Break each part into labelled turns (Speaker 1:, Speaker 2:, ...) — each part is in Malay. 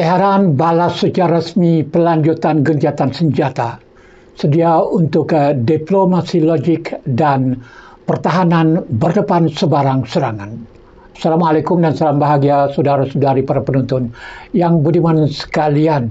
Speaker 1: Tehran balas secara rasmi pelanjutan gencatan senjata, sedia untuk diplomasi logik dan pertahanan berdepan sebarang serangan. Assalamualaikum dan salam bahagia saudara-saudari para penonton yang budiman sekalian.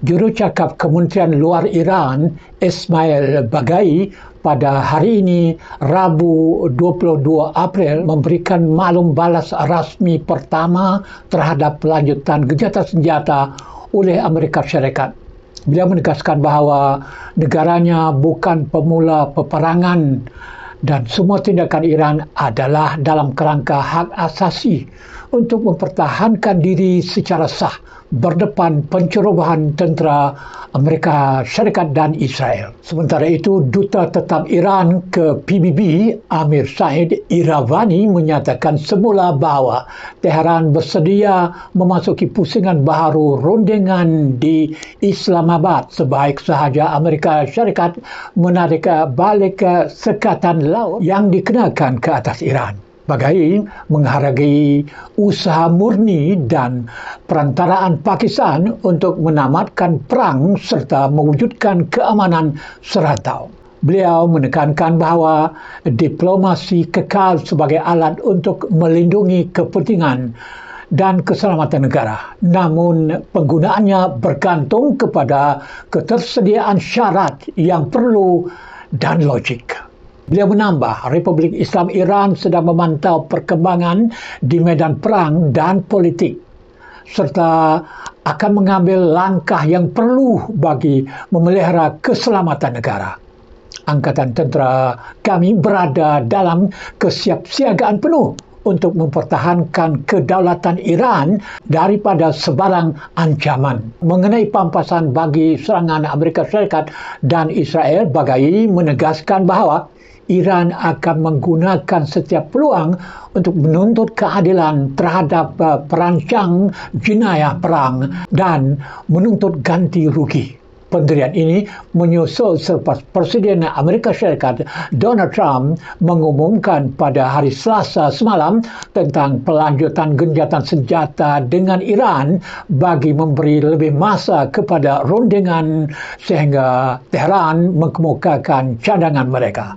Speaker 1: Jurucakap Kementerian Luar Iran, Ismail Baghai, pada hari ini, Rabu 22 April, memberikan maklum balas rasmi pertama terhadap pelanjutan gencatan senjata oleh Amerika Syarikat. Beliau menegaskan bahawa negaranya bukan pemula peperangan dan semua tindakan Iran adalah dalam kerangka hak asasi untuk mempertahankan diri secara sah berdepan pencerobohan tentera Amerika Syarikat dan Israel. Sementara itu, Duta Tetap Iran ke PBB, Amir Said Iravani, menyatakan semula bahawa Tehran bersedia memasuki pusingan baharu rundingan di Islamabad sebaik sahaja Amerika Syarikat menarik balik sekatan laut yang dikenakan ke atas Iran. Baghai menghargai usaha murni dan perantaraan Pakistan untuk menamatkan perang serta mewujudkan keamanan serantau. Beliau menekankan bahawa diplomasi kekal sebagai alat untuk melindungi kepentingan dan keselamatan negara. Namun penggunaannya bergantung kepada ketersediaan syarat yang perlu dan logik. Beliau menambah, Republik Islam Iran sedang memantau perkembangan di medan perang dan politik serta akan mengambil langkah yang perlu bagi memelihara keselamatan negara. Angkatan tentera kami berada dalam kesiapsiagaan penuh untuk mempertahankan kedaulatan Iran daripada sebarang ancaman. Mengenai pampasan bagi serangan Amerika Syarikat dan Israel, Baghai menegaskan bahawa Iran akan menggunakan setiap peluang untuk menuntut keadilan terhadap perancang jenayah perang dan menuntut ganti rugi. Pendirian ini menyusul selepas Presiden Amerika Syarikat Donald Trump mengumumkan pada hari Selasa semalam tentang pelanjutan gencatan senjata dengan Iran bagi memberi lebih masa kepada rundingan sehingga Tehran mengemukakan cadangan mereka.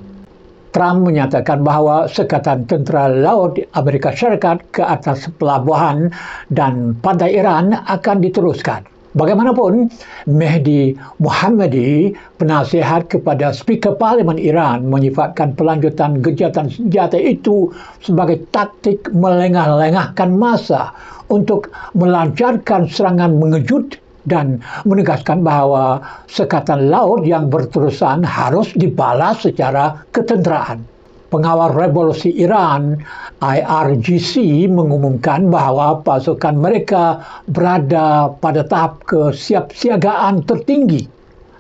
Speaker 1: Trump menyatakan bahawa sekatan tentera laut Amerika Syarikat ke atas pelabuhan dan pantai Iran akan diteruskan. Bagaimanapun, Mehdi Mohammadi, penasihat kepada Speaker Parlimen Iran, menyifatkan pelanjutan gencatan senjata itu sebagai taktik melengah-lengahkan masa untuk melancarkan serangan mengejut dan menegaskan bahawa sekatan laut yang berterusan harus dibalas secara ketenteraan. Pengawal Revolusi Iran, IRGC, mengumumkan bahawa pasukan mereka berada pada tahap kesiapsiagaan tertinggi.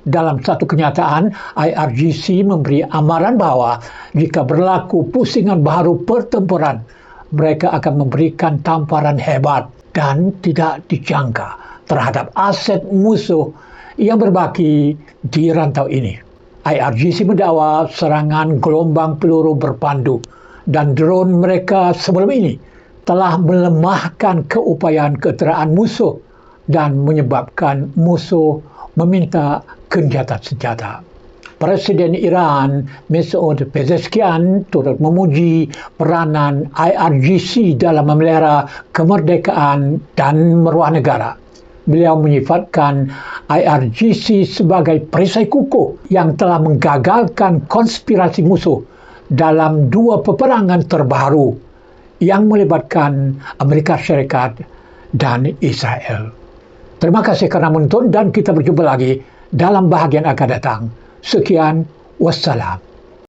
Speaker 1: Dalam satu kenyataan, IRGC memberi amaran bahawa jika berlaku pusingan baharu pertempuran, mereka akan memberikan tamparan hebat dan tidak dijangka terhadap aset musuh yang berbaki di rantau ini. IRGC mendakwa serangan gelombang peluru berpandu dan drone mereka sebelum ini telah melemahkan keupayaan keteraan musuh dan menyebabkan musuh meminta gencatan senjata. Presiden Iran, Masoud Pezeshkian, turut memuji peranan IRGC dalam memelihara kemerdekaan dan maruah negara. Beliau menyifatkan IRGC sebagai perisai kukuh yang telah menggagalkan konspirasi musuh dalam dua peperangan terbaru yang melibatkan Amerika Syarikat dan Israel. Terima kasih kerana menonton dan kita berjumpa lagi dalam bahagian akan datang. Sekian, wassalam.